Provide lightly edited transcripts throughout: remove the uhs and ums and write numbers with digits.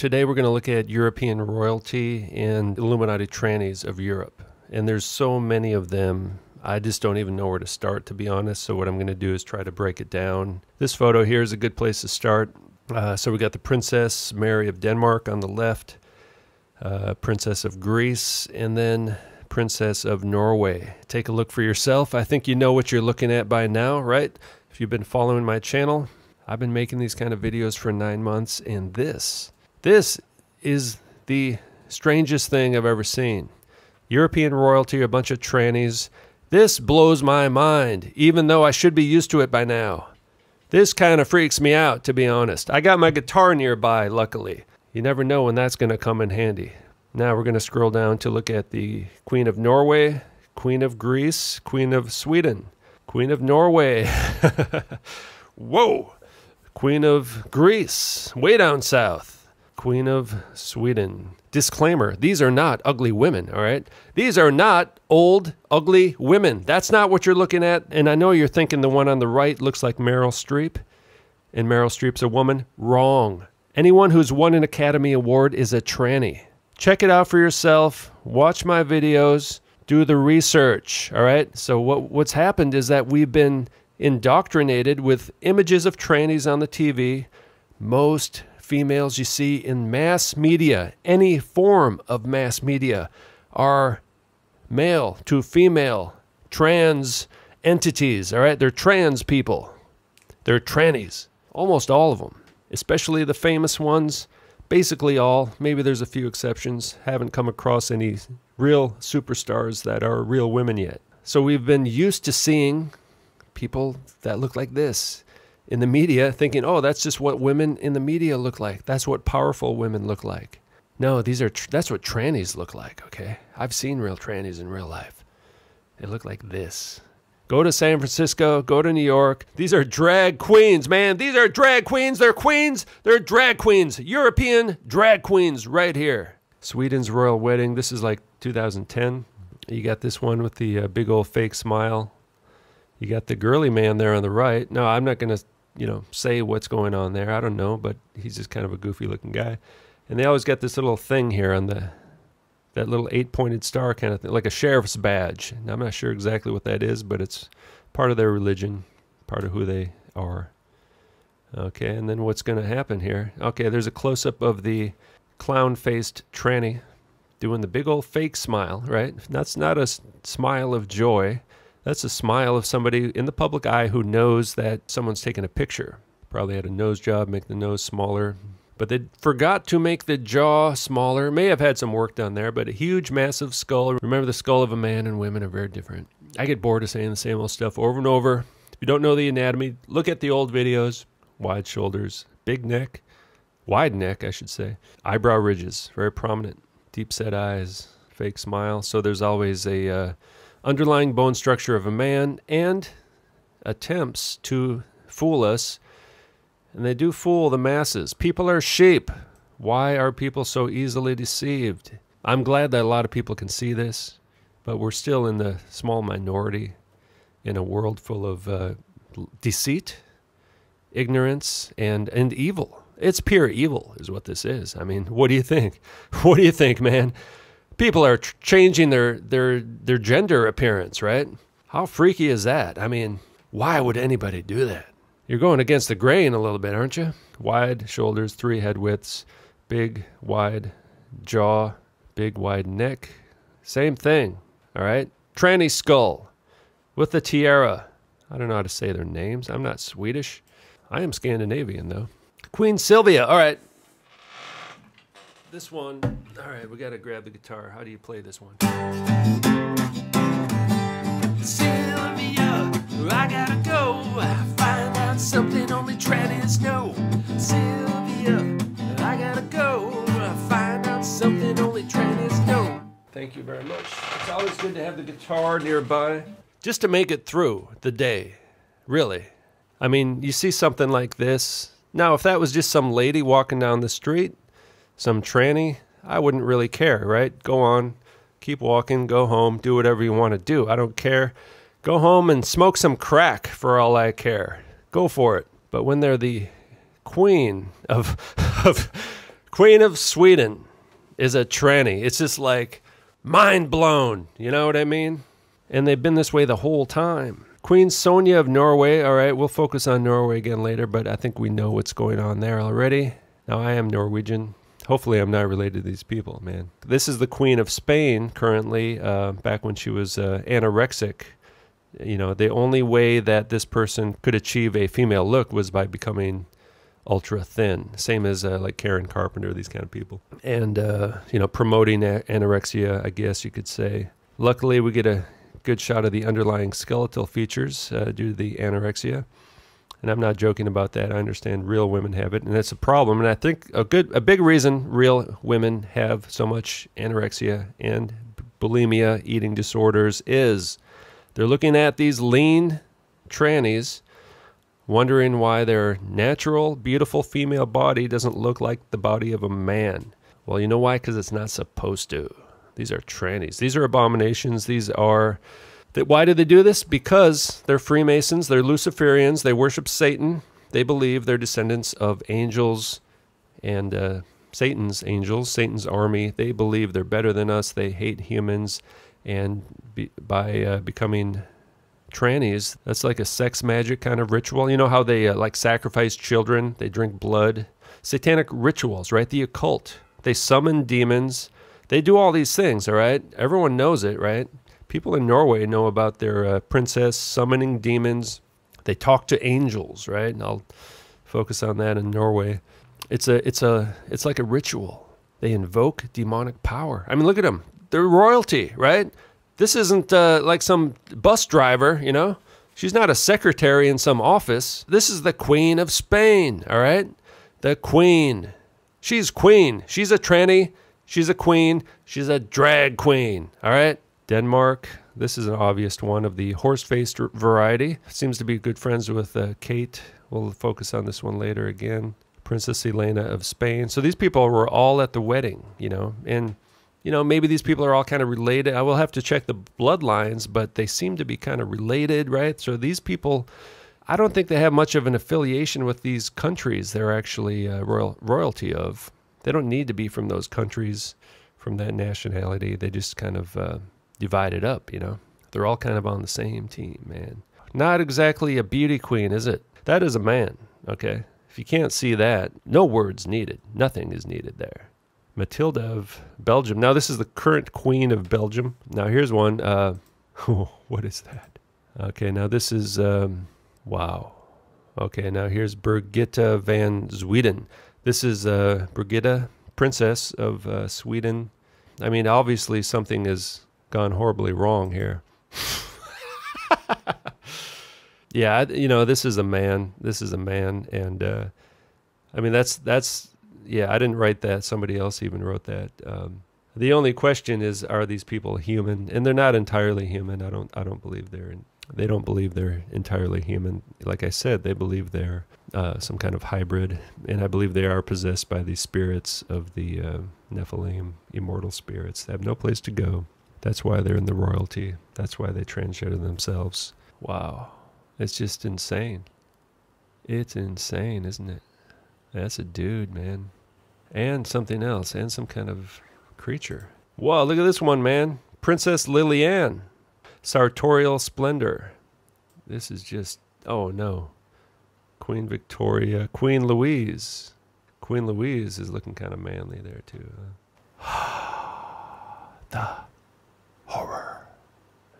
Today we're going to look at European royalty and Illuminati trannies of Europe. And there's so many of them, I just don't even know where to start, to be honest. So what I'm going to do is try to break it down. This photo here is a good place to start. So we got the Princess Mary of Denmark on the left, Princess of Greece, and then Princess of Norway. Take a look for yourself. I think you know what you're looking at by now, right? If you've been following my channel, I've been making these kind of videos for 9 months, and this is the strangest thing I've ever seen. European royalty, a bunch of trannies. This blows my mind, even though I should be used to it by now. This kind of freaks me out, to be honest. I got my guitar nearby, luckily. You never know when that's going to come in handy. Now we're going to scroll down to look at the Queen of Norway, Queen of Greece, Queen of Sweden, Queen of Norway. Whoa! Queen of Greece, way down south. Queen of Sweden. Disclaimer, these are not ugly women, all right? These are not old, ugly women. That's not what you're looking at. And I know you're thinking the one on the right looks like Meryl Streep, and Meryl Streep's a woman. Wrong. Anyone who's won an Academy Award is a tranny. Check it out for yourself. Watch my videos. Do the research, all right? So what's happened is that we've been indoctrinated with images of trannies on the TV. Most females you see in mass media, any form of mass media, are male to female trans entities, all right? They're trans people. They're trannies. Almost all of them, especially the famous ones. Basically all. Maybe there's a few exceptions. Haven't come across any real superstars that are real women yet. So we've been used to seeing people that look like this in the media, thinking, oh, that's just what women in the media look like. That's what powerful women look like. No, that's what trannies look like, okay? I've seen real trannies in real life. They look like this. Go to San Francisco, go to New York. These are drag queens, man. These are drag queens. They're queens. They're drag queens. European drag queens right here. Sweden's royal wedding. This is like 2010. You got this one with the big old fake smile. You got the girly man there on the right. No, I'm not going to, say what's going on there. I don't know, but he's just kind of a goofy looking guy. And they always got this little thing here on that little 8-pointed star kind of thing, like a sheriff's badge. Now, I'm not sure exactly what that is, but it's part of their religion, part of who they are. Okay, and then what's going to happen here? Okay, there's a close-up of the clown-faced tranny doing the big old fake smile, right? That's not a smile of joy. That's a smile of somebody in the public eye who knows that someone's taking a picture. Probably had a nose job, make the nose smaller. But they forgot to make the jaw smaller. May have had some work done there, but a huge, massive skull. Remember, the skull of a man and women are very different. I get bored of saying the same old stuff over and over. If you don't know the anatomy, look at the old videos. Wide shoulders, big neck, wide neck, I should say. Eyebrow ridges, very prominent. Deep set eyes, fake smile. So there's always a underlying bone structure of a man, and attempts to fool us, and they do fool the masses. People are sheep. Why are people so easily deceived? I'm glad that a lot of people can see this, but we're still in the small minority in a world full of deceit, ignorance, and evil. It's pure evil is what this is. I mean, what do you think? What do you think, man? People are changing their gender appearance, right? How freaky is that? I mean, why would anybody do that? You're going against the grain a little bit, aren't you? Wide shoulders, 3 head widths, big, wide jaw, big, wide neck. Same thing, all right? Tranny skull with the tiara. I don't know how to say their names. I'm not Swedish. I am Scandinavian, though. Queen Sylvia, all right. This one, all right, we got to grab the guitar. How do you play this one? Sylvia, I gotta go. Find out something only trannies know. Sylvia, I gotta go. Find out something only trannies know. Thank you very much. It's always good to have the guitar nearby, just to make it through the day, really. I mean, you see something like this. Now, if that was just some lady walking down the street, some tranny, I wouldn't really care, right? Go on, keep walking, go home, do whatever you want to do. I don't care. Go home and smoke some crack for all I care. Go for it. But when they're the queen of Queen of Sweden is a tranny. It's just like mind blown. You know what I mean? And they've been this way the whole time. Queen Sonja of Norway. All right, we'll focus on Norway again later, but I think we know what's going on there already. Now, I am Norwegian. Hopefully, I'm not related to these people, man. This is the Queen of Spain currently, back when she was anorexic. You know, the only way that this person could achieve a female look was by becoming ultra thin. Same as like Karen Carpenter, these kind of people. And, you know, promoting anorexia, I guess you could say. Luckily, we get a good shot of the underlying skeletal features due to the anorexia. And I'm not joking about that. I understand real women have it, and it's a problem. And I think a big reason real women have so much anorexia and bulimia, eating disorders, is they're looking at these lean trannies, wondering why their natural, beautiful female body doesn't look like the body of a man. Well, you know why? Because it's not supposed to. These are trannies. These are abominations. These are... Why do they do this? Because they're Freemasons, they're Luciferians, they worship Satan. They believe they're descendants of angels and Satan's angels, Satan's army. They believe they're better than us. They hate humans. And by becoming trannies, that's like a sex magic kind of ritual. You know how they like sacrifice children? They drink blood. Satanic rituals, right? The occult. They summon demons. They do all these things, all right? Everyone knows it, right? People in Norway know about their princess summoning demons. They talk to angels, right? And I'll focus on that in Norway. It's like a ritual. They invoke demonic power. I mean, look at them. They're royalty, right? This isn't like some bus driver, you know? She's not a secretary in some office. This is the Queen of Spain, all right? The Queen. She's queen. She's a tranny. She's a queen. She's a drag queen, all right? Denmark. This is an obvious one of the horse-faced variety. Seems to be good friends with Kate. We'll focus on this one later again. Princess Elena of Spain. So these people were all at the wedding, you know, and, you know, maybe these people are all kind of related. I will have to check the bloodlines, but they seem to be kind of related, right? So these people, I don't think they have much of an affiliation with these countries they're actually royalty of. They don't need to be from those countries, from that nationality. They just kind of divided up, you know. They're all kind of on the same team, man. Not exactly a beauty queen, is it? That is a man, okay? If you can't see that, no words needed. Nothing is needed there. Matilda of Belgium. Now, this is the current queen of Belgium. Now, here's one. What is that? Okay, now this is, wow. Okay, now here's Birgitta van Zweden. This is Birgitta, Princess of Sweden. I mean, obviously something has gone horribly wrong here. Yeah, you know, this is a man. This is a man, and I mean, that's yeah. I didn't write that. Somebody else even wrote that. The only question is, are these people human? And they're not entirely human. I don't believe they don't believe they're entirely human. Like I said, they believe they're some kind of hybrid, and I believe they are possessed by the spirits of the Nephilim, immortal spirits. They have no place to go. That's why they're in the royalty. That's why they transgender themselves. Wow. It's just insane. It's insane, isn't it? That's a dude, man. And something else, and some kind of creature. Whoa, look at this one, man. Princess Liliane. Sartorial Splendor. This is just, oh no. Queen Victoria. Queen Louise. Queen Louise is looking kind of manly there, too. The horror.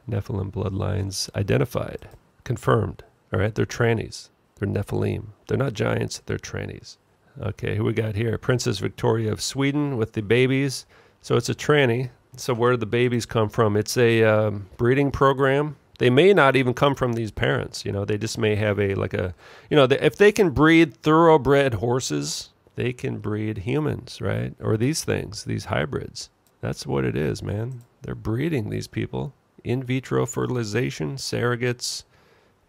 Nephilim bloodlines identified. Confirmed. All right, they're trannies. They're Nephilim. They're not giants, they're trannies. Okay, who we got here? Princess Victoria of Sweden with the babies. So it's a tranny. So where do the babies come from? It's a breeding program. They may not even come from these parents. You know, they just may have a, like a, you know, if they can breed thoroughbred horses, they can breed humans, right? Or these things, these hybrids. That's what it is, man. They're breeding these people. In vitro fertilization, surrogates.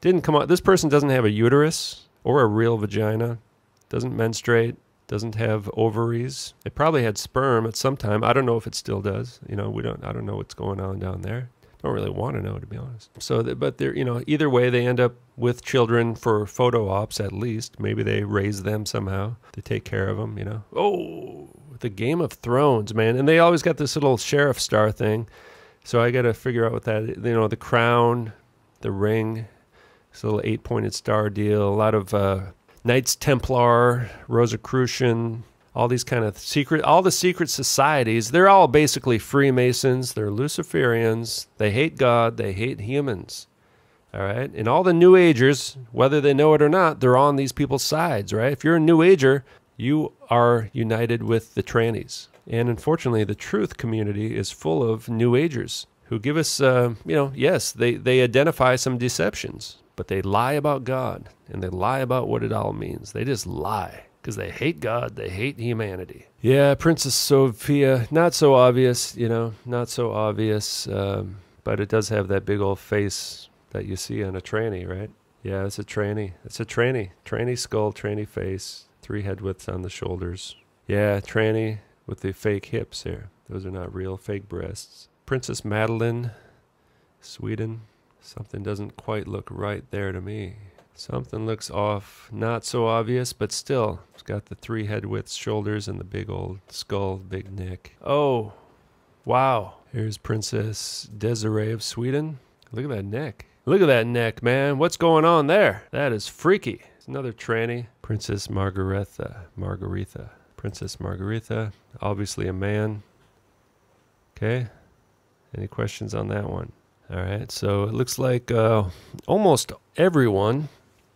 Didn't come out. This person doesn't have a uterus or a real vagina. Doesn't menstruate. Doesn't have ovaries. It probably had sperm at some time. I don't know if it still does. You know, I don't know what's going on down there. Don't really want to know, to be honest. So, but they're, either way, they end up with children for photo ops at least. Maybe they raise them somehow. They take care of them, Oh, the Game of Thrones, man. And they always got this little sheriff star thing. So I got to figure out what that, the crown, the ring, this little 8-pointed star deal, a lot of Knights Templar, Rosicrucian, all these kind of all the secret societies. They're all basically Freemasons. They're Luciferians. They hate God. They hate humans. All right. And all the New Agers, whether they know it or not, they're on these people's sides, right? If you're a New Ager, you are united with the trannies. And unfortunately, the truth community is full of New Agers who give us, yes, they identify some deceptions, but they lie about God and they lie about what it all means. They just lie because they hate God. They hate humanity. Yeah, Princess Sophia, not so obvious, not so obvious, but it does have that big old face that you see on a tranny, right? Yeah, it's a tranny. It's a tranny. Tranny skull, tranny face, 3 head widths on the shoulders. Yeah, tranny with the fake hips here. Those are not real, fake breasts. Princess Madeline, Sweden. Something doesn't quite look right there to me. Something looks off. Not so obvious, but still. It's got the 3 head widths, shoulders, and the big old skull, big neck. Oh, wow. Here's Princess Desiree of Sweden. Look at that neck. Look at that neck, man. What's going on there? That is freaky. It's another tranny. Princess Margaretha. Princess Margaretha. Obviously a man. Okay. Any questions on that one? All right. So it looks like almost everyone,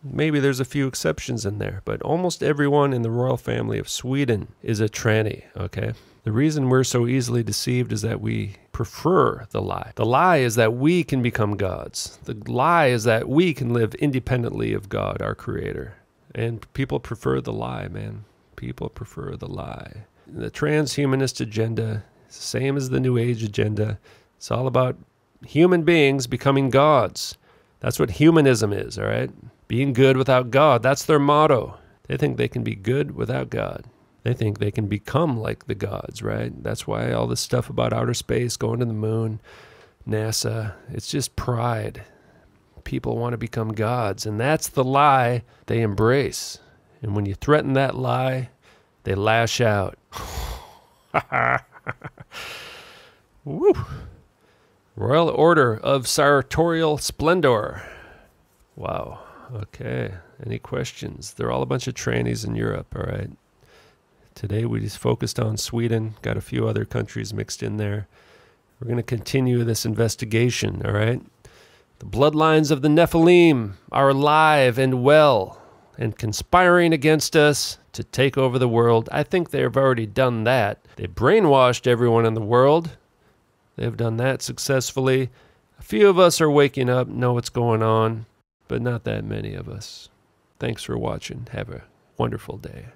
maybe there's a few exceptions in there, but almost everyone in the royal family of Sweden is a tranny. Okay. The reason we're so easily deceived is that we prefer the lie. The lie is that we can become gods. The lie is that we can live independently of God, our creator. And people prefer the lie, man. People prefer the lie. The transhumanist agenda is the same as the New Age agenda. It's all about human beings becoming gods. That's what humanism is, all right? Being good without God. That's their motto. They think they can be good without God. They think they can become like the gods, right? That's why all this stuff about outer space, going to the moon, NASA, it's just pride. People want to become gods, and that's the lie they embrace. And when you threaten that lie, they lash out. Woo! Royal Order of Sartorial Splendor. Wow. Okay. Any questions? They're all a bunch of trannies in Europe, all right? Today we just focused on Sweden, got a few other countries mixed in there. We're going to continue this investigation, all right? The bloodlines of the Nephilim are alive and well and conspiring against us to take over the world. I think they've already done that. They brainwashed everyone in the world. They've done that successfully. A few of us are waking up, know what's going on, but not that many of us. Thanks for watching. Have a wonderful day.